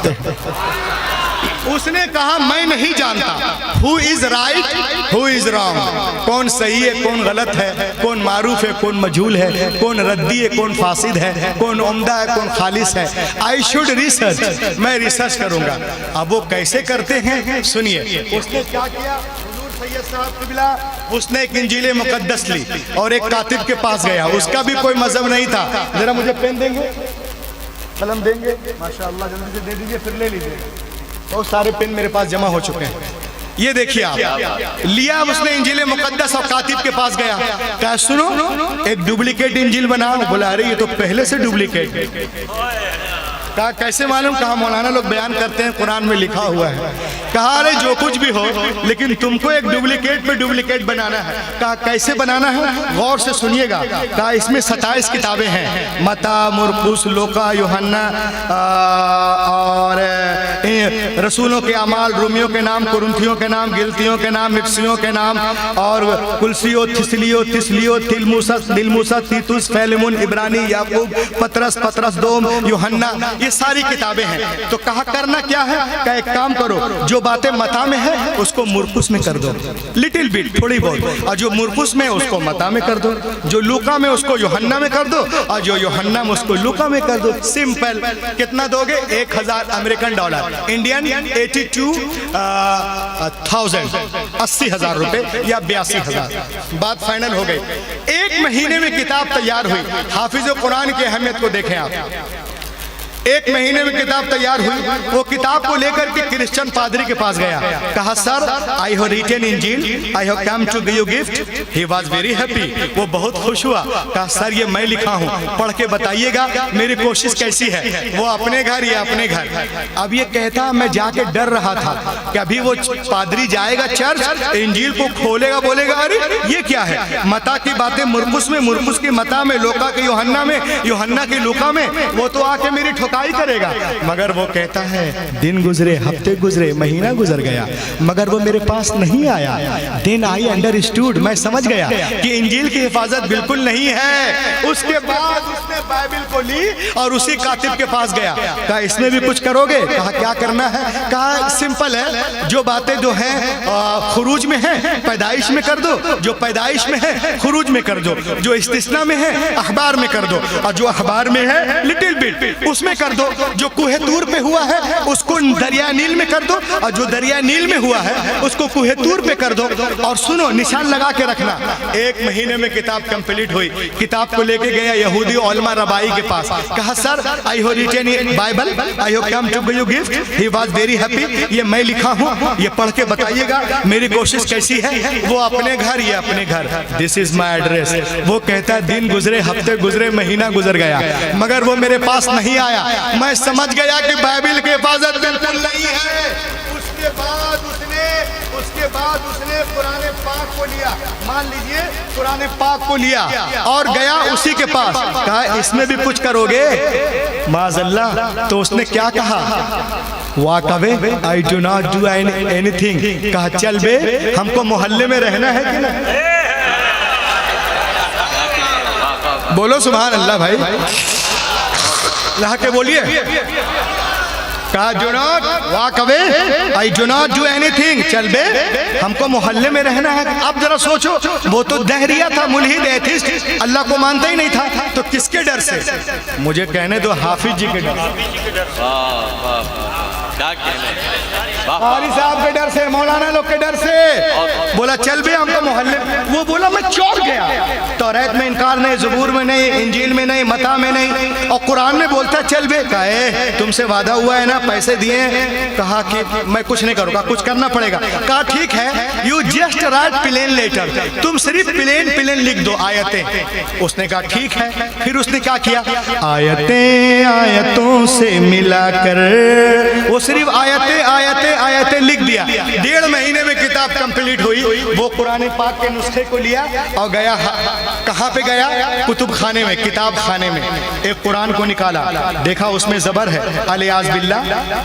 करते हैं। उसने कहा मैं नहीं जानता who is right who is wrong, कौन सही है कौन गलत है, कौन मारूफ है कौन मजहूल है, कौन रद्दी है कौन फासिद है, कौन उम्दा है कौन खालिस है। आई शुड रिसर्च, मैं रिसर्च करूंगा। अब वो कैसे करते हैं सुनिए। उसने क्या किया, सैयद साहब किबला, उसने एक इंजील मुकद्दस ली और एक कातिब के पास गया, उसका भी कोई मजहब नहीं था। जरा मुझे पेन देंगे, कलम देंगे, माशाअल्लाह जल्दी से दे दीजिए, फिर ले लीजिए। बहुत सारे पेन मेरे पास जमा हो चुके हैं। ये देखिए आप, लिया उसने इंजील मुकद्दस और कातिब के पास गया, क्या सुनो एक डुप्लीकेट इंजील बनाओ। बोला अरे ये तो पहले से डुप्लीकेट। कहा कैसे मालूम? कहा मौलाना लोग बयान करते हैं कुरान में लिखा हुआ है। कहा अरे जो कुछ भी हो लेकिन तुमको एक डुप्लीकेट पे डुप्लीकेट बनाना है। कहा कैसे बनाना है, गौर से सुनिएगा। कहा इसमें 27 किताबें हैं, मता, मुरकुस, लोका, यूहन्ना और रसूलों के अमाल, रूमियों के नाम, कुरुंथियों के नाम, गिलतियों के नाम, मिक्सियों के नाम और कुलसियो, थिसलियो, तिसलियो, दिलमूसा, तीतुस, फैलमुन, इब्रानी, याकूब, पतरस, दोम, यूहन्ना, ये सारी किताबें हैं। तो कहा करना क्या है? का एक काम करो, जो बातें मता में है उसको मुरकुस में कर दो, लिटिल बिट, थोड़ी बहुत, और जो मुरकुस में उसको मता में कर दो, जो लूका में उसको यूहन्ना में कर दो, और जो यूहन्ना में उसको लूका में कर दो। सिंपल। कितना दोगे? 1000 अमेरिकन डॉलर, इंडियन 82,000, 80,000 रुपए या 82,000। बात फाइनल हो गई। 1 महीने में किताब तैयार हुई। हाफिज कुरान की अहमियत को देखें आप। 1 महीने में किताब तैयार हुई। वो किताब को लेकर के क्रिश्चियन पादरी के पास गया। कहा सर आई हैव रिटन इंजील, आई have come to give you gift. He was very happy, वो बहुत खुश हुआ। कहा सर ये मैं लिखा हूँ, पढ़ के बताइएगा मेरी कोशिश कैसी है। वो अपने घर, ये अपने घर। अब ये कहता मैं जाके डर रहा था कि अभी वो पादरी जाएगा चर्च, इंजील को खोलेगा, बोलेगा अरे ये क्या है, मता की बातें मुरकुस में, मुरकुस की मता में, लोका के यूहन्ना में, यूहन्ना की लूका में, वो तो आके मेरी ठुकाई करेगा। मगर वो कहता है दिन गुजरे, हफ्ते गुजरे, महीना गुजर गया, मगर वो मेरे पास नहीं आया। देन आई अंडरस्टूड, मैं समझ गया कि इंजील की हिफाजत बिल्कुल नहीं है। उसके बाद उसने बाइबल को ली और उसी कातिब के पास गया। कहा इसमें भी कुछ करोगे? कहा क्या करना है? कहा सिंपल है, जो बातें जो हैं खुरूज में हैं पैदाइश में कर दो, जो पैदाइश में है खुरूज में कर दो, जो इस्तिस्ना में है अखबार में कर दो, और जो अखबार में है लिटिल बिट उसमें कर दो, जो कुहे तूर पे हुआ है उसको दरिया नील में कर दो, और जो दरिया नील में हुआ है उसको कुहे तूर पे कर दो। और सुनो निशान लगा के रखना। 1 महीने में किताब कंप्लीट हुई। किताब को लेके गया यहूदी ओलमा रबाई के पास। कहा sir I have written Bible, I have come to give you gift. He was very happy, ये मैं लिखा हूँ, ये पढ़ के बताइएगा मेरी कोशिश कैसी है। वो अपने घर, ये अपने घर, दिस इज माई एड्रेस। वो कहता है दिन गुजरे, हफ्ते गुजरे, महीना गुजर गया, मगर वो मेरे पास नहीं आया। मैं समझ गया कि बाइबल की हिफाजत बिल्कुल नहीं है। उसके बाद उसने कुरान पाक को लिया, मान लीजिए कुरान पाक को लिया और गया उसी के पास। कहा इसमें भी कुछ करोगे? माज़अल्लाह। तो उसने क्या कहा? Walk away, I do not do anything. कहा चल बे, हमको मोहल्ले में रहना है कि नहीं? बोलो सुभान अल्लाह भाई, के बोलिए। कहा do not walk away, I do not do anything. चल बे, हमको मोहल्ले में रहना है। अब जरा सोचो, वो तो दहरिया था, मुल्हिद, एथिस्ट, अल्लाह को मानता ही नहीं था, तो किसके डर से? मुझे कहने दो हाफिज जी के डर, कारी साहब के डर से, मौलाना लोग के डर से। बोला चल बे हमको मोहल्ले। वो बोला मैं चौंक गया। तौरात में इनकार नहीं, ज़बूर में नहीं, इंजील में नहीं, मता में नहीं, और कुरान में बोलता चल बे। कहे तुमसे वादा हुआ है ना, पैसे दिए। कहा कि मैं कुछ नहीं करूँगा, कुछ करना पड़ेगा। कहा ठीक है, you just write plain letter, तुम सिर्फ प्लेन लिख दो, आयतें। उसने कहा ठीक है। फिर उसने क्या किया? आयतें आयतों से मिलाकर वो सिर्फ आयतें आयतें आयतें लिख दिया। 1.5 महीने में किताब कंप्लीट हुई। वो कुरान पाक के नुस्खे को लिया और गया, कहाँ पे गया? कुतुब खाने में, किताब खाने में। एक कुरान को निकाला, देखा उसमें जबर है, अलियाज बिल्ला,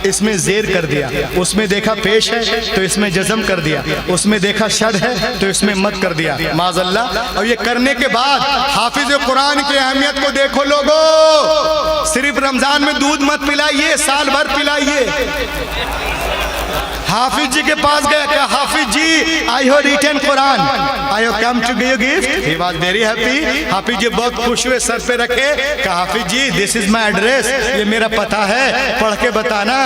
इसमें जेर कर दिया। उसमें देखा पेश है तो इसमें जज़म कर दिया। उसमें देखा शद है तो इसमें मत कर दिया, माज़अल्लाह। और ये करने के बाद हाफिज कुरान की अहमियत को देखो लोगों। सिर्फ रमजान में दूध मत पिलाइए, साल भर पिलाइए। हाफिज जी के पास गया, क्या हाफिज जी आई हो रिटन कुरान, आई हो कम to give you gift. He was very happy. हाफिज जी बहुत खुश हुए, सर पे रखे, कहा हाफिज जी दिस इज माय एड्रेस, ये मेरा पता है, पढ़ के बताना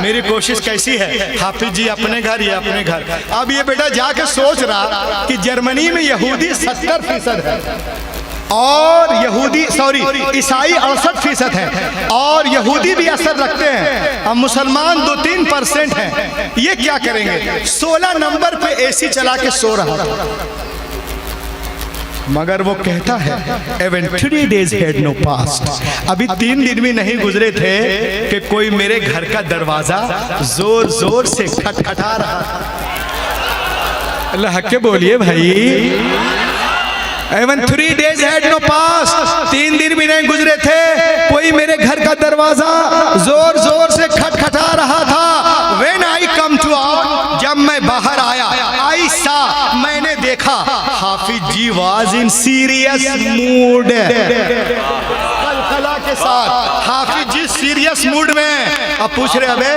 मेरी कोशिश कैसी है। हाफिज जी अपने घर, ये अपने घर। अब ये बेटा जाके सोच रहा कि जर्मनी में यहूदी 70% है और यहूदी ईसाई 68% है और यहूदी भी असर रखते हैं। अब मुसलमान 2-3% हैं। ये क्या करेंगे? 16 नंबर पे एसी चला के सो रहा था, मगर वो कहता है even 3 days had no passed, अभी 3 दिन भी नहीं गुजरे थे कि कोई मेरे घर का दरवाजा जोर जोर से खटखटा रहा था। अल्लाह हक के बोलिए भाई। Even 3 days had no passed, 3 दिन भी नहीं गुजरे थे, कोई मेरे घर का दरवाजा जोर जोर से खटखटा रहा था। When I come to out, जब मैं बाहर आया, I saw, मैंने देखा, हाफिज जी was in serious mood, कला के साथ हाफिज जी सीरियस मूड में। अब पूछ रहे अबे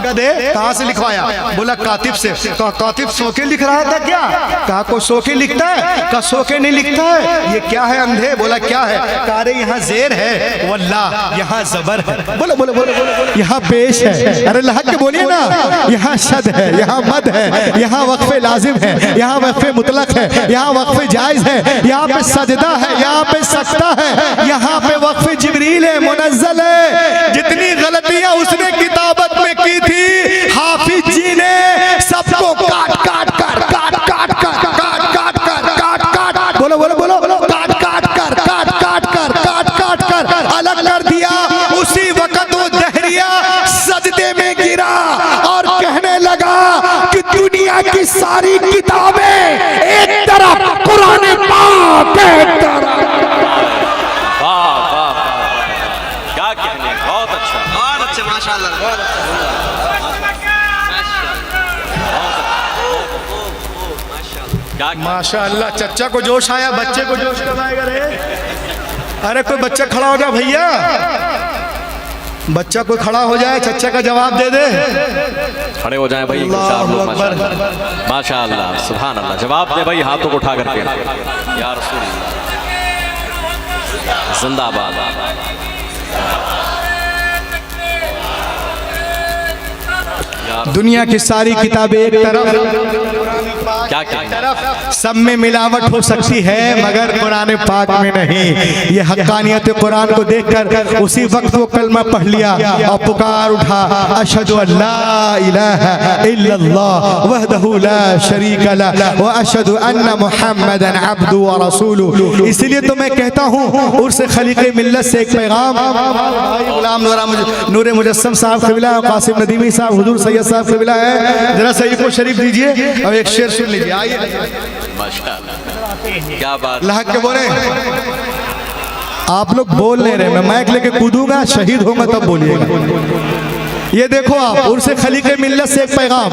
गधे कहाँ से लिखवाया? बोला कातिब से। कातिब सो के लिख रहा था क्या? कहा को सो के लिखता है? का सो के नहीं लिखता है। ये क्या है अंधे? बोला क्या है? कहा रे यहाँ जेर है, वल्लाह यहाँ जबर है। बोलो बोलो बोलो बोलो, यहाँ पेश है, अरे लहक के बोलिए ना, यहाँ शद है, यहाँ मद है, यहाँ वक्फे लाजिम है, यहाँ वक्फे मुतलक है, यहाँ वक्फे जायज है, यहाँ पे सजदा है, यहाँ पे सकता है, यहाँ पे वक्फ जिब्रील है, मुनज़्ज़ल है। जितनी गलतियां उसने किताबत में की थी, हाफिज जी ने सबको काट काट कर काट काट कर काट काट कर काट काट, बोलो बोलो बोलो, काट काट कर काट काट कर काट काट कर अलग कर दिया। उसी वक्त वो दहरिया सजदे में गिरा और कहने लगा कि दुनिया की सारी किताबें एक तरफ, कुरान पाक एक तरफ। माशाअल्लाह, चच्चा को जोश आया, बच्चे को जोश कब आएगा रे? अरे कोई बच्चा खड़ा हो जाए भैया, बच्चा कोई खड़ा हो जाए, चच्चा का जवाब दे दे। खड़े हो जाए भाई, माशाअल्लाह, सुभान अल्लाह। जवाब दे भाई हाथों को उठा करके, या रसूल जिंदाबाद। दुनिया की सारी किताबें एक तरफ, क्या क्या सब में मिलावट हो सकती है मगर कुरान पाक में नहीं। ये हक्कानियत कुरान को देखकर उसी वक्त वो कलमा पढ़ लिया और पुकार उठा, अशहदु अल्ला इलाहा इल्लल्लाह वहदहु ला शरीका लह व अशहदु अन्ना मुहम्मदन अब्दुहु व रसूलुहु। इसलिए तो मैं कहता हूँ उर्स खलीक़े मिल्लत से एक पैगाम, गुलाम नूर मुजस्सम साहब क़िबला, कासिम नदीमी साहब, हुजूर सैयद साहब क़िबला है, जरा सईद को शरीफ दीजिए और एक शेर सुन लीजिए। आइए माशाअल्लाह, क्या बात। लहक के बोले, आप लोग बोल नहीं रहे, मैं माइक लेके कूदूंगा, शहीद होगा तब बोलिएगा। ये देखो आप, उर्स खलीक़े मिल्लत से एक पैगाम,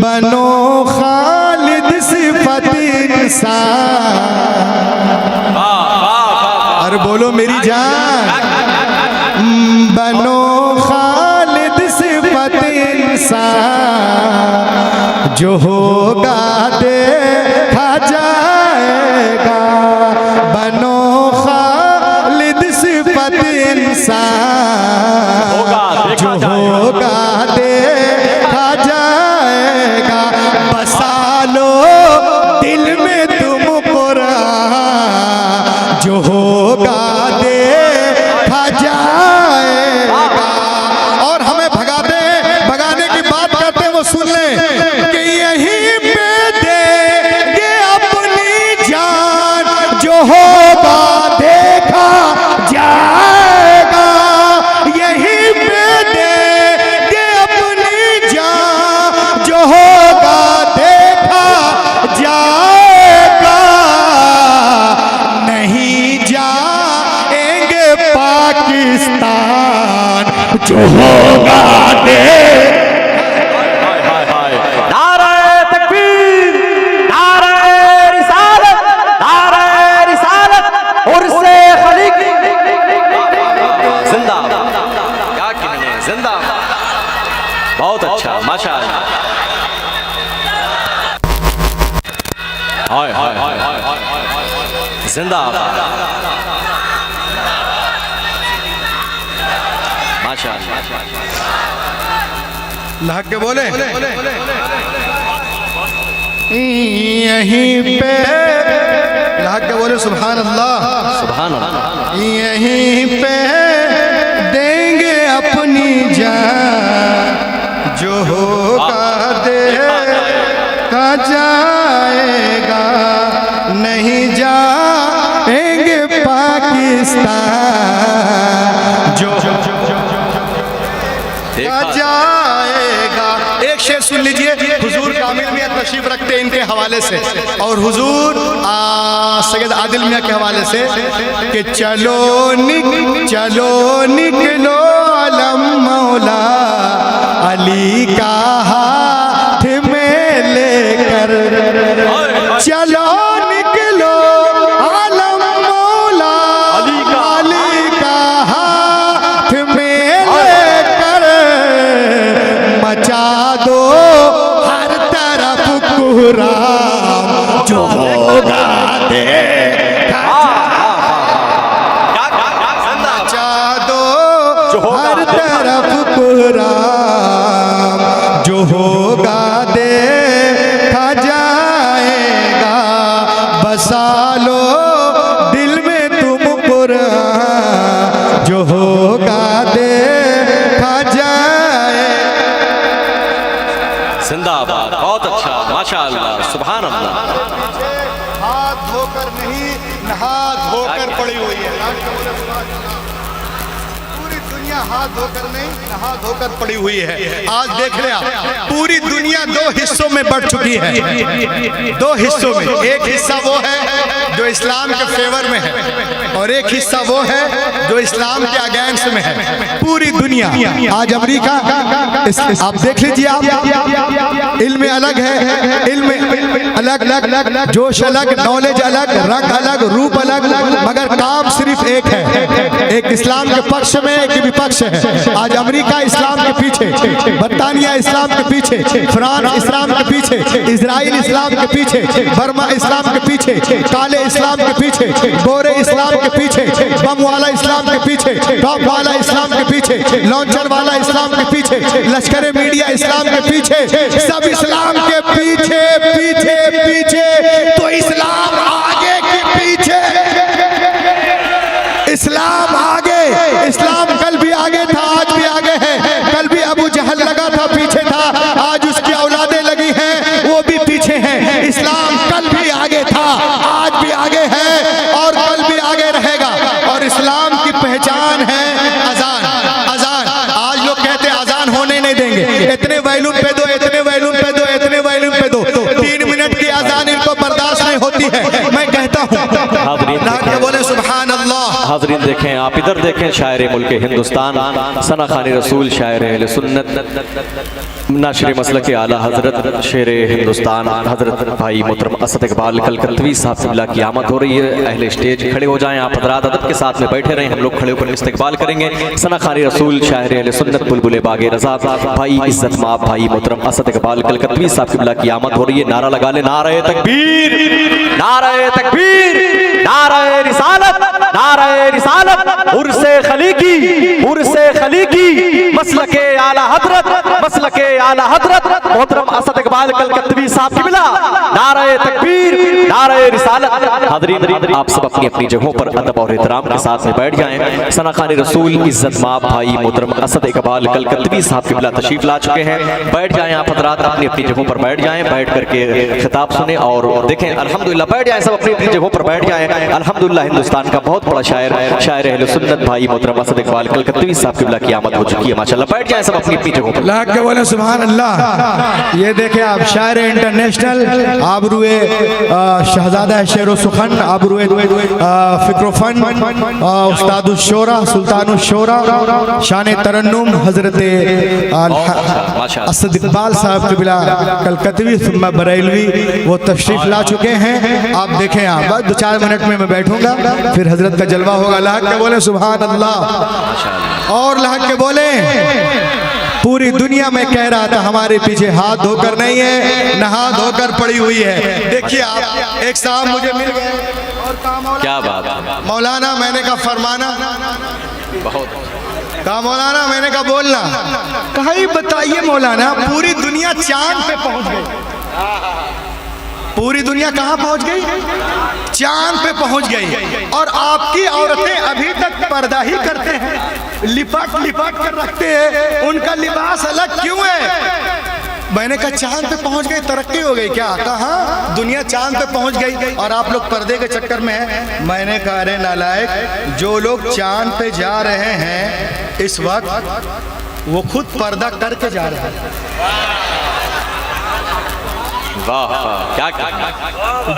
बनो खालिद सिफत इंसान, और बोलो मेरी जान, बनो खालिद सिफत इंसान, जो होगा देखा जाएगा, बनो खालिद सिफत इंसान, जो होगा देखा जाएगा, बसा लो दिल में तुम कुरान, जो होगा देखा जाएगा। और हमें भगाने की बात करते वो सुन ले कि यहीं पे जो होगा दे। नारे तकबीर, नारे रिसालत, नारे रिसालत, उर्से खलीकी जिंदाबाद। क्या कहने, जिंदाबाद। बहुत अच्छा, माशाअल्लाह। हाय हाय हाय जिंदाबाद, माशाअल्लाह। लहक के बोले यहीं पे, लहक के बोले सुभान अल्लाह, सुभान अल्लाह। यहीं पे देंगे अपनी जान, जो होगा देखा जाएगा, नहीं जाएंगे पाकिस्तान, जो देखा जाएगा। एक शेर सुन लीजिए, हुजूर कामिल मियां तशरीफ रखते हैं इनके हवाले से, और हुजूर सैयद आदिल मियां के हवाले से कि चलो निकलो अलम मौला अली का हाथ में लेकर, चलो निकलो अलम मौला अली का हाथ में लेकर, मचा दो हर तरफ कोहराम, जो होगा देखा, मचा दो हर तरफ कोहराम, जो होगा देखा जाएगा, बसा लो दिल में तुम कुरान, जो होगा देखा जाए। जिंदाबाद, बहुत अच्छा, माशाअल्लाह, सुभान अल्लाह। हाथ धोकर नहीं, नहा धोकर पड़ी हुई है। पूरी दुनिया हाथ धोकर नहीं, नहा धोकर पड़ी हुई है। आज देख रहे आप, पूरी दुनिया दो हिस्सों में बढ़ चुकी है। दो हिस्सों में, एक हिस्सा वो है जो इस्लाम के फेवर में है, और एक हिस्सा वो है जो इस्लाम के अगेंस्ट में है। पूरी दुनिया आज अमेरिका, आप देख लीजिए, आप इल्म अलग है, इल्म अलग अलग, जोश अलग, नॉलेज अलग, रंग अलग, रूप अलग, मगर काम सिर्फ एक है। एक इस्लाम के पक्ष में, एक विपक्ष है। आज अमेरिका इस्लाम के पीछे, बरतानिया इस्लाम के पीछे, फ्रांस इस्लाम के पीछे, इजराइल इस्लाम के पीछे, बर्मा इस्लाम के पीछे, काले इस्लाम के पीछे, गोरे इस्लाम के पीछे, बम वाला इस्लाम के पीछे, टॉप वाला इस्लाम के पीछे, लॉन्चर वाला इस्लाम के पीछे, लश्कर मीडिया इस्लाम के पीछे, सब इस्लाम के पीछे पीछे पीछे, तो इस्लाम आगे के पीछे, इस्लाम आगे। इस्लाम कल भी आगे था, आज भी आगे है। कल भी अबू जहल लगा था, पीछे था, आज उसकी औलादें लगी हैं, वो भी पीछे हैं। इस्लाम कल भी आगे था, आज भी आगे है, और कल भी आगे रहेगा। और इस्लाम की पहचान है अजान। अजान आज लोग कहते हैं अजान होने नहीं देंगे, इतने वैल्यूम पे दो, इतने वैल्यूम पे दो, इतने वैल्यूम पे दो। 3 मिनट की अजान इनको बर्दाश्त नहीं होती है। मैं कहता हूँ, बोले सुभान अल्लाह। हाज़रीन देखें, आप इधर देखें, शायर मुल्क हिंदुस्तान सना खानी रसूल, शायर अहले सुन्नत, नाशर मसलक के आला हजरत शेर हिंदुस्तान हजरत भाई मोहतरम असद इकबाल कलकत्वी साहब क़िबला की आमद हो रही है। अहले स्टेज खड़े हो जाएं, आप हज़रात अदब के साथ में बैठे रहें, हम लोग खड़े होकर इस्तकबाल करेंगे। सना खानी रसूल, शायर अहले सुन्नत, बुलबुल बागे रज़ा, भाई इज्जत माब, भाई मोहतरम असद इकबाल कलकत्वी साहब क़िबला की आमद हो रही है। नारा लगा ले, नारे तकबीर, नारे तकबीर, नारे रिसालत, नारे रिसालत, उर्से खलीकी, उर्से खलीकी, मसलके आला हजरत, मसलके आला हजरत मोहतरम असद इकबाल कलकत्वी साहब क़िबला, नारे तकबीर, नारे रिसालत। हाज़रीन आप सब अपनी अपनी जगहों पर अदब और एहतराम के साथ में बैठ जाएं। सना खानी रसूल, इज्जत माब, भाई मोहतरम असद इकबाल कलकत्वी साहब क़िबला तशरीफ ला चुके हैं। बैठ जाएं आप हज़रात, अपनी अपनी जगहों पर बैठ जाएं, बैठ करके खिताब सुने और देखें। अल्हम्दुलिल्लाह, बैठ जाएं सब अपनी अपनी जगहों पर बैठ जाएं। अल्हम्दुलिल्लाह, हिंदुस्तान का बहुत बड़ा शायर, शायर अहले सुन्नत भाई मोहतरम असद इकबाल कलकत्वी साहब क़िबला की आमद हो चुकी है। माशाअल्लाह, बैठ जाएं सब अपनी अपनी जगहों पर। बोले सुभान अल्लाह। ये देखें देखें आप, शायर इंटरनेशनल, आबरूए शहजादा शेर सुखन, आबरूए फिक्रोफन, उस्तादुश्शोरा, सुल्तानुश्शोरा, शान तरन्नुम हजरत असद इकबाल साहब क़िबला कलकतवी सुम्मा बरेलवी, वो तशरीफ ला चुके हैं। आप देखें आप, बस 2-4 मिनट में मैं बैठूंगा, फिर हजरत का जलवा होगा। लाहक के बोले सुभान अल्लाह, और लाहक के बोले पूरी दुनिया में कह रहा था हमारे पीछे हाथ धोकर नहीं है, नहा धोकर पड़ी हुई है। देखिए आप, एक साहब मुझे मिल गए और कहा क्या बात है मौलाना, मैंने कहा फरमाना, बहुत कहा मौलाना, मैंने कहा बोलना, कहा ये बताइए मौलाना, पूरी दुनिया चांद पे पहुंच गई, पूरी दुनिया कहाँ पहुंच गई? चांद पे पहुंच गई, और आपकी औरतें अभी तक पर्दा ही करते हैं, लिपट लिपट कर रखते हैं, उनका लिबास अलग क्यों है? मैंने कहा चांद पे पहुंच गई, तरक्की हो गई क्या? कहा दुनिया चांद पे पहुंच गई और आप लोग पर्दे के चक्कर में हैं। मैंने कहा अरे नालायक, जो लोग चांद पे जा रहे हैं इस वक्त वो खुद पर्दा करके जा रहे हैं। वाह क्या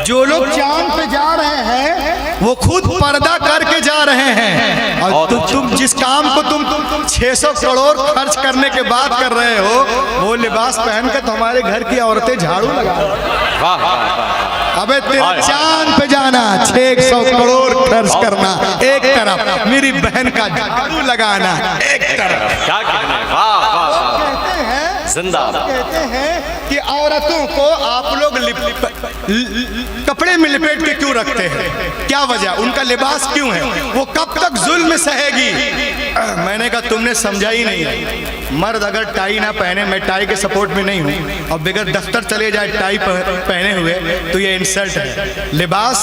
जो लोग चांद पे जा रहे हैं वो खुद पर्दा करके जा रहे हैं, और तुम जिस काम को तुम 600 करोड़ खर्च करने के बाद कर रहे हो, वो लिबास पहन के तो हमारे घर की औरतें झाड़ू लगा। अबे तेरा चांद पे जाना, 600 करोड़ खर्च करना एक तरफ, मेरी बहन का झाड़ू लगाना एक तरफ। क्या कहना है, वाह वाह, कहते हैं जिंदाबाद। कहते हैं कि औरतों को आप लोग कपड़े में लिपेट के क्यों रखते हैं? क्या वजह? उनका लिबास क्यों है? वो कब तक जुल्म सहेगी? मैंने कहा तुमने समझा ही नहीं। मर्द अगर टाई ना पहने, मैं टाई के सपोर्ट में नहीं हूँ, और बगैर दफ्तर चले जाए टाई पहने हुए तो ये इंसल्ट है। लिबास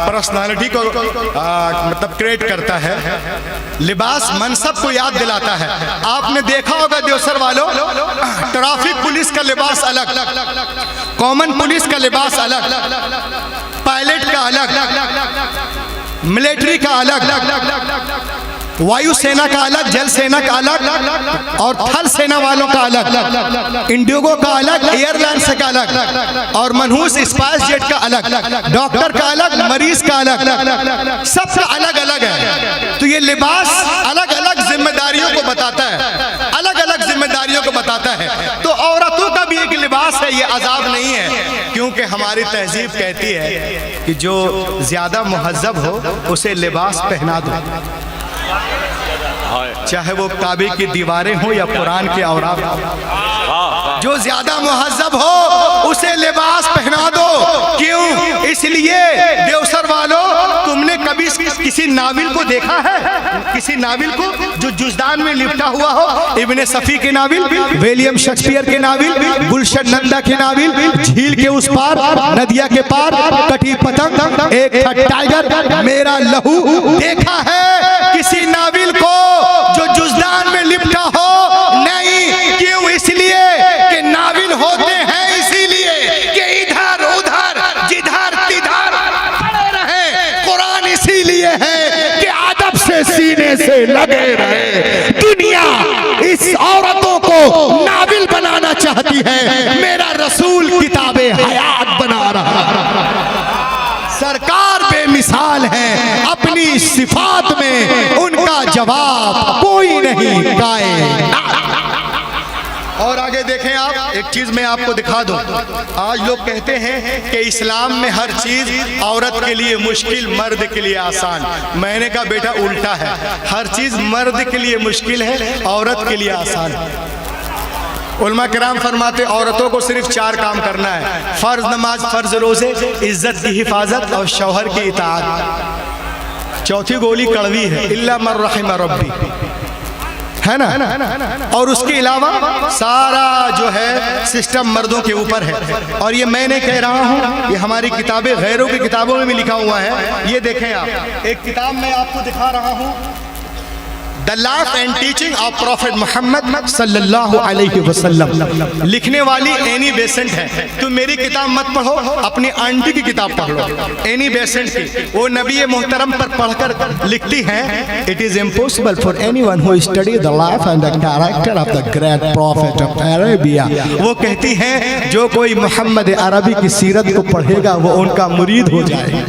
पर्सनालिटी को मतलब क्रिएट करता है, लिबास मनसब को याद दिलाता है। आपने देखा होगा देवसर वालों, ट्रैफिक पुलिस का लिबास अलग, कॉमन पुलिस का लिबास अलग, पायलट का अलग, मिलिट्री का अलग, वायुसेना का अलग, जल सेना का अलग, और थल सेना वालों का अलग, इंडिगो का अलग, एयरलाइंस का अलग, और मनहूस स्पाइस जेट का अलग, डॉक्टर का अलग, मरीज का अलग, सबका अलग अलग है। तो ये लिबास अलग अलग जिम्मेदारियों को बताता है, अलग अलग जिम्मेदारियों को बताता है। तो औरतों का भी एक लिबास है, ये आजाद नहीं है, क्योंकि हमारी तहजीब कहती है कि जो ज्यादा मुहज्जब हो उसे लिबास पहना दो, चाहे वो काबे की दीवारें हो या कुरान के औरात हो। जो ज्यादा मुहज्जब हो उसे लिबास पहना दो। क्यों? इसलिए देवसर वालों, तुमने कभी किसी नाविल को देखा है? किसी नाविल को जो जुजदान में लिपटा हुआ हो? इब्ने सफी के नाविल, विलियम शेक्सपियर के नाविल, गुलशन नंदा के नाविल, झील के उस पार, नदिया के पार, कटी पतंग, एक था टाइगर, मेरा लहू, देखा है किसी नाविल को जो जुजदान में लिपटा हो? नहीं। क्यों? इसलिए कि नाविल होते हैं इसीलिए कि इधर उधर जिधर तिधर खड़े रहे। कुरान इसीलिए है कि अदब से सीने से लगे रहे। दुनिया इस औरतों को नाविल बनाना चाहती है, मेरा रसूल किताबे हयात बना रहा है। सरकार बेमिसाल है, अपनी सिफात में उनका जवाब कोई नहीं गाए। और आगे देखें आप, एक चीज मैं आपको दिखा दूं। आज लोग कहते हैं कि इस्लाम में हर चीज औरत के लिए मुश्किल, मर्द के लिए आसान। मैंने कहा बेटा उल्टा है, हर चीज मर्द के लिए मुश्किल है, औरत के लिए आसान है। उलमा किराम फरमाते औरतों को सिर्फ 4 काम करना है, फर्ज नमाज, फर्ज रोजे, इज्जत की हिफाजत और शौहर की इताअत। चौथी गोली कड़वी है, इल्ला मन रहिम रब्बी, है ना? और उसके अलावा सारा जो है सिस्टम मर्दों के ऊपर है। और ये मैं नहीं कह रहा हूँ, ये हमारी किताबें, गैरों की किताबों में भी लिखा हुआ है। ये देखें आप, एक किताब मैं आपको दिखा रहा हूँ, the life and teaching of prophet Muhammad सल्लल्लाहु अलैहि वसल्लम। लिखने वाली एनी बेसेंट है। तुम मेरी किताब मत पढ़ो, अपनी आंटी की किताब पढ़ लो, एनी बेसेंट की। वो नबी मोहतरम पर पढ़कर लिखती हैं, it is impossible for anyone who study the life and the character of the great profit of Arabia. वो कहती हैं जो कोई मोहम्मद अरबी की सीरत को पढ़ेगा वो उनका मुरीद हो जाएगा।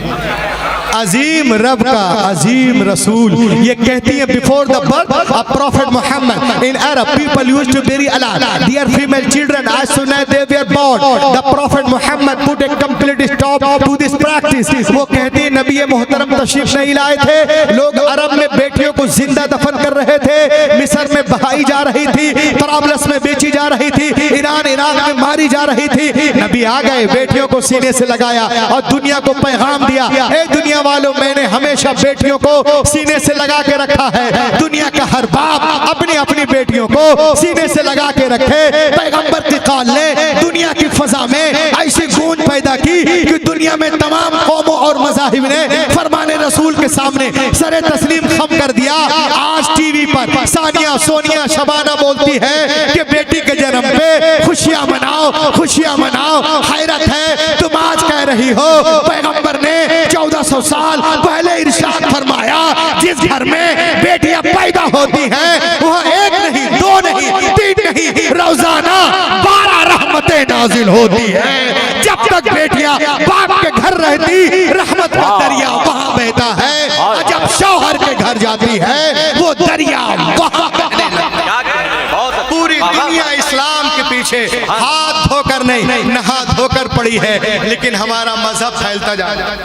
अजीम रब का अजीम रसूल ये कहती है, before the birth of prophet Muhammad in Arab people used to bury alive their female children as soon as they were born. The prophet Muhammad put a complete stop to this practice. वो कहती है नबी मोहतरम तशरीफ नहीं लाए थे, लोग अरब में बेटियों को जिंदा दफन कर रहे थे, मिस्र में बहाई जा रही थी, तराबलस में बेची जा रही थी, ईरान इराक में मारी जा रही थी। नबी आ गए, बेटियों को सीने से लगाया और दुनिया को पैगाम दिया, ए दुनिया वालों, मैंने हमेशा बेटियों को सीने से लगा के रखा है। दुनिया का हर बाप अपनी अपनी बेटियों को सीने से लगा के रखे। पैगंबर की कॉल ने दुनिया की फजा में ऐसी गूंज पैदा की कि दुनिया में तमाम कौमों और मज़ाहिब ने फरमाने रसूल के सामने सरे तस्लीम खम कर दिया। आज टीवी पर सानिया सोनिया शबाना बोलती है कि बेटी के जन्म पे खुशियां मनाओ, खुशियां मनाओ। हैरत है, तुम आज कह रही हो पैगंबर ने 1400 साल पहले इरशाद फरमाया, जिस घर में बेटियां पैदा होती हैं वहाँ एक नहीं, दो नहीं, तीन नहीं, रोजाना 12 रहमतें नाजिल होती हैं। जब तक बेटियां बाप के घर रहती रहमत का दरिया वहाँ बहता है, और जब शौहर के घर जाती है वो दरिया वहाँ बहने लगता है। पूरी दुनिया इस्लाम के पीछे हाथ धोकर नहीं, नहा धोकर पड़ी है, लेकिन हमारा मजहब फैलता जा रहा है।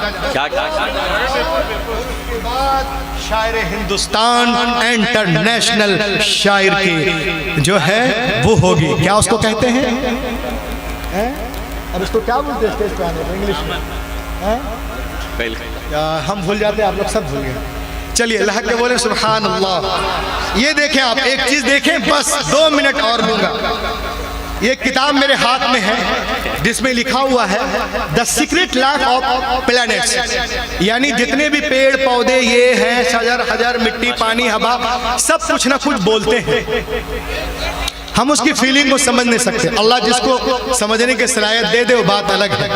शायर हिंदुस्तान इंटरनेशनल शायर की जो है वो होगी, क्या उसको कहते हैं? अब इसको क्या बोलते हैं स्टेज पे आने में इंग्लिश में? हम भूल जाते हैं, आप लोग सब भूल गए। चलिए अल्लाह के बोले सुभान अल्लाह। ये देखें आप, एक चीज देखें, बस 2 मिनट और लूंगा। ये किताब मेरे हाथ में है जिसमें लिखा हुआ है the secret life of planets, यानी जितने भी पेड़ पौधे ये हैं, शजर हजर, मिट्टी पानी हवा, सब कुछ ना कुछ बोलते हैं। हम उसकी फीलिंग को समझ नहीं सकते। अल्लाह जिसको समझने की सलाहियत दे दे वो बात अलग है।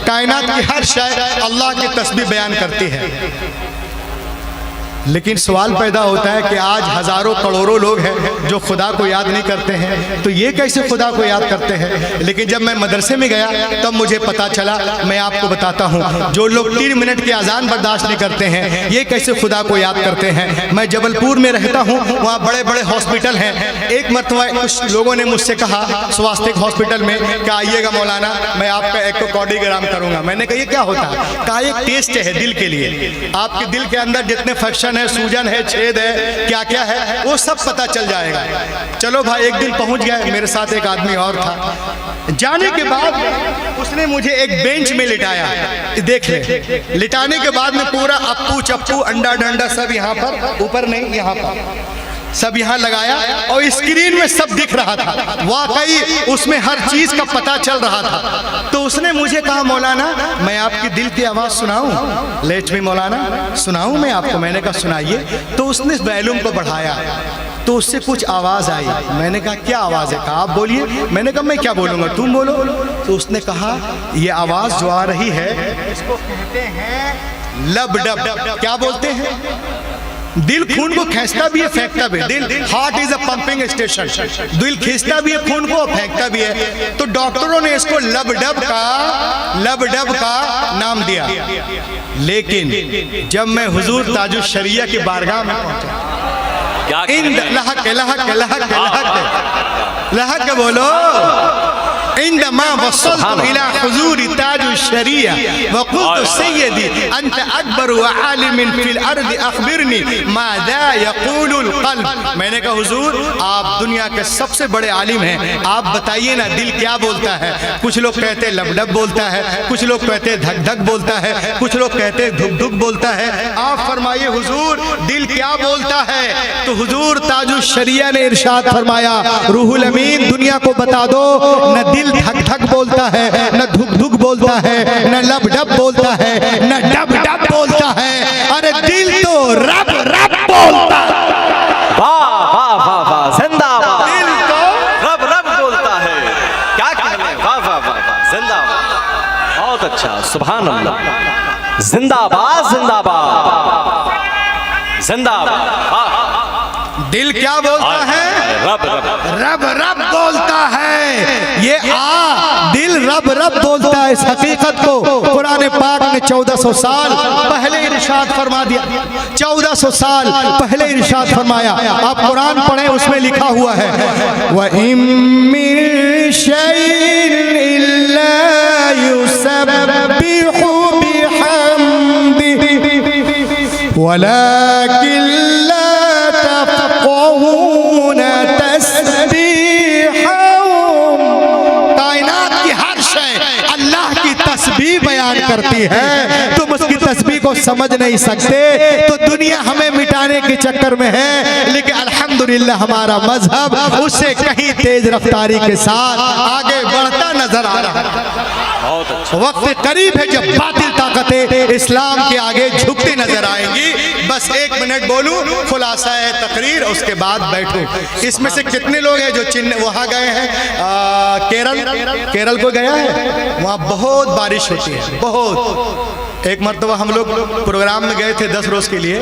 कायनात की हर शय अल्लाह की तस्बीह बयान करती है। लेकिन सवाल पैदा होता है कि आज हजारों करोड़ों लोग हैं जो खुदा को याद नहीं करते हैं, तो ये कैसे खुदा को याद करते हैं? लेकिन जब मैं मदरसे में गया तब मुझे पता चला। मैं आपको बताता हूँ, जो लोग 3 मिनट की अजान बर्दाश्त नहीं करते हैं, ये कैसे खुदा को याद करते हैं? मैं जबलपुर में रहता हूँ, वहाँ बड़े बड़े हॉस्पिटल हैं। एक मरतबा कुछ लोगों ने मुझसे कहा स्वास्थ्य हॉस्पिटल में कि आइएगा मौलाना, मैं आपका एको-कार्डियोग्राम करूँगा। मैंने कहा ये क्या होता है? कहा एक टेस्ट है दिल के लिए, आपके दिल के अंदर जितने फंक्शन है, सूजन है, छेद है, क्या क्या है, वो सब पता चल जाएगा। चलो भाई, एक दिन पहुंच गए, मेरे साथ एक आदमी और था। जाने के बाद उसने मुझे एक बेंच में लिटाया, देख ले। लिटाने के बाद में पूरा अप्पू चप्पू अंडा डंडा सब यहाँ पर, ऊपर नहीं यहाँ पर, सब यहाँ लगाया और स्क्रीन में सब दिख रहा था। वाकई उसमें हर चीज का पता चल रहा था। तो उसने मुझे कहा मौलाना मैं आपकी दिल की आवाज सुनाऊं? लेट मी मौलाना, सुनाऊं मैं आपको? मैंने कहा सुनाइए। तो उसने वॉल्यूम को बढ़ाया तो उससे कुछ आवाज आई। मैंने कहा क्या आवाज है? कहा आप बोलिए। मैंने कहा मैं क्या बोलूंगा, तुम बोलो। तो उसने कहा ये आवाज जो आ रही है इसको कहते हैं लब डब। क्या बोलते हैं? दिल खून को खींचता भी है, फेंकता भी है। दिल heart is a pumping station, दिल खींचता भी है खून को, फेंकता भी है। तो डॉक्टरों ने इसको लबडब का नाम दिया। लेकिन जब मैं हुजूर ताजुश शरिया की बारगाह में पहुंचा, लहक बोलो, इंदमा वसल्तु इला हुजूर ताजुश शरिया व क़ुल्तु सय्यदी अंत अकबर व आलिमिन फिल अर्द अखबिरनी मादा यक़ूलुल क़ल्ब। मैंने कहा हुजूर आप दुनिया के सबसे बड़े आलिम हैं, आप बताइए ना दिल क्या बोलता है? कुछ लोग कहते हैं लबडब बोलता है, कुछ लोग कहते हैं धक धक बोलता है, कुछ लोग कहते हैं धुक धुक बोलता है। आप फरमाइए हुजूर दिल क्या बोलता है? तो हुजूर ताजुश शरिया ने इरशाद फरमाया, रूहुल अमीन दुनिया को बता दो, न दिल धक धक बोलता है, न धुक धुक बोलता है, न लब डब बोलता है, न डब डब बोलता है। अरे दिल तो रब रब बोलता है। अच्छा, सुभान अल्लाह, जिंदाबाद जिंदाबाद जिंदाबाद। दिल क्या बोलता है? रब रब रब रब बोलता है। ये दिल रब रब बोलता है। इस हकीकत को कुरान पाक ने 1400 साल पहले इरशाद फरमा दिया। 1400 साल पहले इरशाद फरमाया। आप कुरान पढ़ें, उसमें लिखा हुआ है व इम मिन शैइन इल्ला युसब्बिहु बिहम्दिही वलाकिन बयान करती है। तुम उसकी तस्बीह को समझ नहीं सकते, तो दुनिया हमें मिटाने के चक्कर में है। लेकिन अल्हम्दुलिल्लाह हमारा मजहब उससे कहीं तेज रफ्तारी के साथ आगे बढ़ता नजर आ रहा है। वक्त करीब है जब बातिल ताकतें इस्लाम के आगे झुकती नजर आएंगी। बस 1 मिनट बोलूं, खुलासा है तकरीर, उसके बाद बैठूं। इसमें से कितने लोग हैं जो वहां गए हैं? केरल को गया है? वहां बहुत बारिश होती है, बहुत। एक मरतबा हम लोग प्रोग्राम में गए थे 10 रोज के लिए,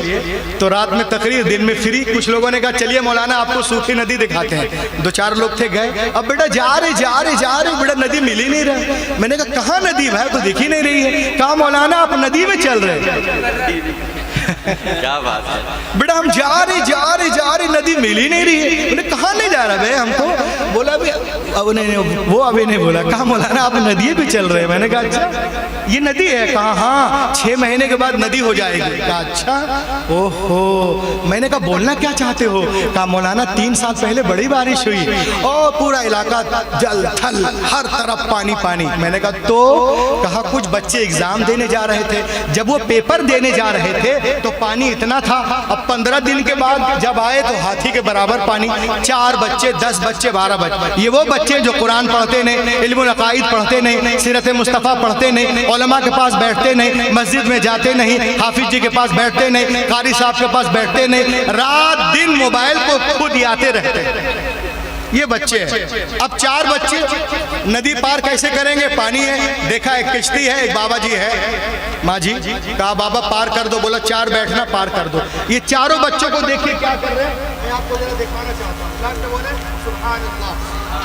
तो रात में तकरीर, दिन में फ्री। कुछ लोगों ने कहा चलिए मौलाना आपको सूखी नदी दिखाते हैं। 2-4 लोग थे, गए। अब बेटा जा रहे बेटा, नदी मिल ही नहीं रहा। मैंने कहा कहाँ नदी भाई, तो दिख ही नहीं रही है। कहा मौलाना आप नदी में चल रहे क्या बात है बेटा, हम जा रहे नदी मिल ही नहीं रही है। मैंने कहाँ नहीं जा रहा भाई हमको? बोला भी अब नहीं, वो अभी नहीं बोला। कहा मौलाना आप नदी पे चल रहे हैं? मैंने कहा अच्छा ये नदी है? कहा हाँ, 6 महीने के बाद नदी हो जाएगी। कहा अच्छा, ओहो। मैंने कहा बोलना क्या चाहते हो? कहा मौलाना 3 साल पहले बड़ी बारिश हुई और पूरा इलाका जल थल, हर तरफ पानी पानी। मैंने कहा तो? कहा कुछ बच्चे एग्जाम देने जा रहे थे, जब वो पेपर देने जा रहे थे तो पानी इतना था। अब 15 दिन के बाद जब आए तो हाथी के बराबर पानी। 4 बच्चे, 10 बच्चे, 12 बच्चे। ये वो बच्चे जो कुरान पढ़ते नहीं, इल्मुल अकाईद पढ़ते नहीं, सीरत मुस्तफ़ा पढ़ते नहीं, उलमा के पास बैठते नहीं, मस्जिद में जाते नहीं, हाफिज जी के पास बैठते नहीं, कारी साहब के पास बैठते नहीं, रात दिन मोबाइल को खुद आते रहते हैं। ये बच्चे हैं। अब 4 बच्चे नदी पार कैसे करेंगे? पानी है, देखा एक किश्ती है, एक बाबा जी है, माँ जी। कहा बाबा पार कर दो। बोला 4 बैठना, पार कर दो। ये चारों बच्चों को देखिए क्या कर रहे हैं, मैं आपको जरा दिखाना चाहता हूँ। बोले सुभान अल्लाह,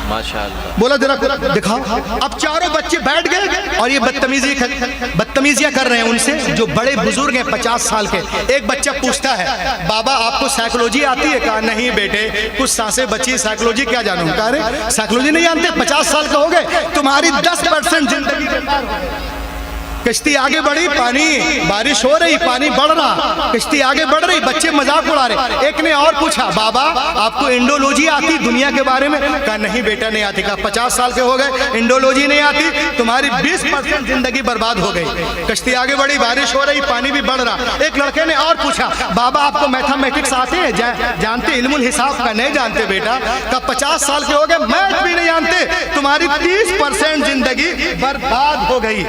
माशाअल्लाह। बोला जरा दिखाओ। अब चारों बच्चे बैठ गए और ये बदतमीजियां कर रहे हैं उनसे जो बड़े बुजुर्ग हैं 50 साल के। एक बच्चा पूछता है बाबा आपको साइकोलॉजी आती है? कहा नहीं बेटे, कुछ सांसें बची, साइकोलॉजी क्या जानूं? कहा अरे साइकोलॉजी नहीं जानते? 50 साल का हो गए, तुम्हारी 10% जिंदगी बेकार हो गई। किश्ती आगे बढ़ी, पानी, बारिश हो रही, पानी बढ़ रहा, किश्ती आगे बढ़ रही, बच्चे मजाक उड़ा रहे। एक ने और पूछा बाबा आपको इंडोलॉजी आती दुनिया के बारे में? कहा नहीं बेटा नहीं आती। कहा 50 साल के हो गए, इंडोलॉजी नहीं आती, तुम्हारी 20% जिंदगी बर्बाद हो गई। किश्ती आगे बढ़ी, बारिश हो रही, पानी भी बढ़ रहा। एक लड़के ने और पूछा बाबा आपको मैथमेटिक्स आते हैं, जानते, इल्मुल हिसाब? का नहीं जानते बेटा। कहा 50 साल के हो गए, मैथ भी नहीं जानते, तुम्हारी 30% जिंदगी बर्बाद हो गई।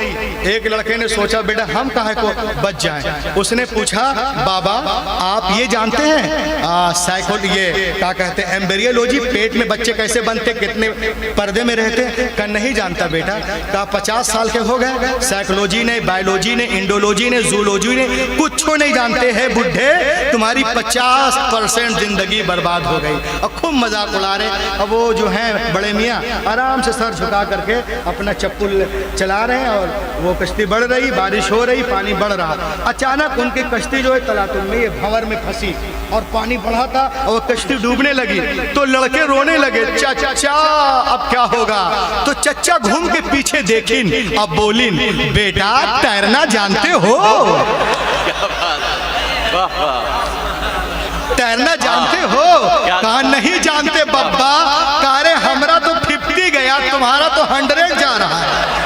एक लड़के ने सोचा बेटा हम काहे को बच जाएं। उसने पूछा बाबा आप ये जानते हैं साइकोलॉजी, ये क्या कहते हैं, एम्ब्रियोलॉजी, पेट में बच्चे कैसे बनते, कितने पर्दे में रहते? का नहीं जानता बेटा। कहा 50 साल के हो गए, साइकोलॉजी ने, बायोलॉजी ने, इंडोलॉजी ने, जूलॉजी ने, कुछ नहीं जानते हैं बुढ़े, तुम्हारी 50% जिंदगी बर्बाद हो गई। और खूब मजाक उड़ा रहे। अब वो जो है बड़े मियाँ आराम से सर झुका करके अपना चप्पल चला रहे हैं और वो कश्ती बढ़ रही, बारिश हो रही, पानी बढ़ रहा। अचानक उनकी कश्ती जो है तलातुन में, ये भंवर में फंसी और पानी बढ़ा था और कश्ती डूबने लगी। तो लड़के रोने लगे चाचा अब क्या होगा? तो चचा घूम के पीछे देखिन, अब बोलिन बेटा तैरना जानते हो? तैरना जानते हो? कहा नहीं जानते बब्बा। कहा रे हमरा तो 50 गया, तुम्हारा तो 100 जा रहा है।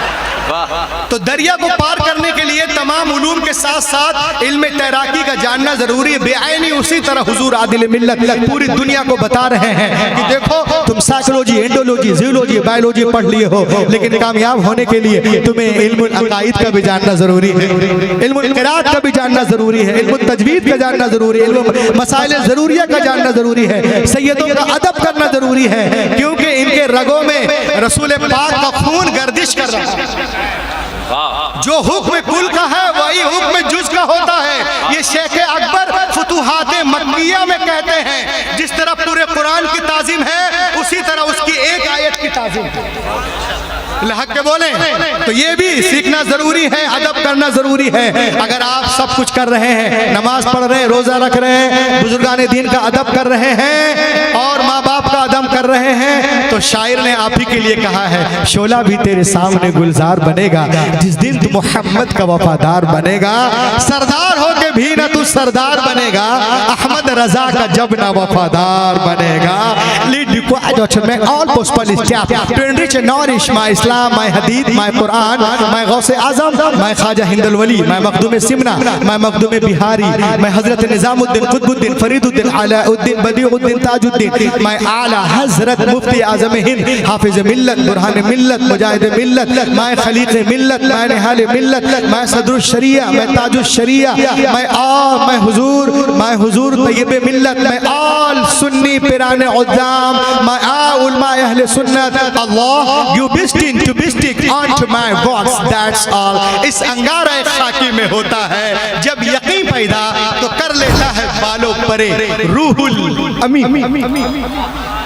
तो दरिया को पार करने के लिए तमाम उलूम के साथ साथ इल्म तैराकी का जानना जरूरी है। बेआईनी उसी तरह हुजूर आदिल मिल्लत पूरी दुनिया को बता रहे हैं कि देखो तुम साइकोलॉजी, इंडोलॉजी, जूलॉजी, बायोलॉजी पढ़ लिए हो, लेकिन कामयाब होने के लिए तुम्हें इल्मुल अकाईद का भी जानना जरूरी है, इल्मुल क़िराअत का भी जानना जरूरी है, इल्मुल तजवीद का जानना जरूरी है, इल्मुल मसाइल ज़रूरिया का जानना जरूरी है, सैयदों का अदब करना जरूरी है, क्योंकि इनके रगों में रसूल पाक का खून गर्दिश कर रहा है। जो हुक्म कुल का है वही हुक्म जुज का होता है। ये शेख अकबर फुतुहात मक्किया में कहते हैं, जिस तरह पूरे कुरान की ताजीम है उसी तरह उसकी एक आयत की ताजीम है। हक के बोले तो ये भी सीखना जरूरी है, अदब करना जरूरी है। अगर आप सब कुछ कर रहे हैं, नमाज पढ़ रहे हैं, रोजा रख रहे हैं, बुजुर्गान दीन का अदब कर रहे हैं और माँ बाप का अदब कर रहे हैं, तो शायर ने आप ही के लिए कहा है, शोला भी तेरे सामने गुलजार बनेगा जिस दिन तू मोहम्मद का वफादार बनेगा। सरदार हो के भी ना तू सरदार बनेगा, अहमद रजा का जब ना वफादार बनेगा। Lead you मैं all possible step to enrich and nourish my Islam, my Hadith, my Quran, my Gause Azam, my Khaja Hindal Wali, my Makhdoom Simna, my Makhdoom Bihari, my Hazrat Nizamuddin, Qutbuddin, Fariduddin, Alauddin, Badiuddin, Tajuddin, my Ala Hazrat Mufti Azam Hind, Hafiz Millat, Burhan Millat, Mujahid Millat, my Khaliq Millat, my Nihal Millat, my Sadru Sharia, my Taju Sharia, my Huzur Tayyib Millat, my all Sunni Pirane Uzzam, my all ulama Ahle Sunnat. Allah, you bestink to bestick onto my works, that's all. इस अंगारा खाकी में होता है जब यकीन पैदा तो कर लेता है बालों परे रूहुल अमीन।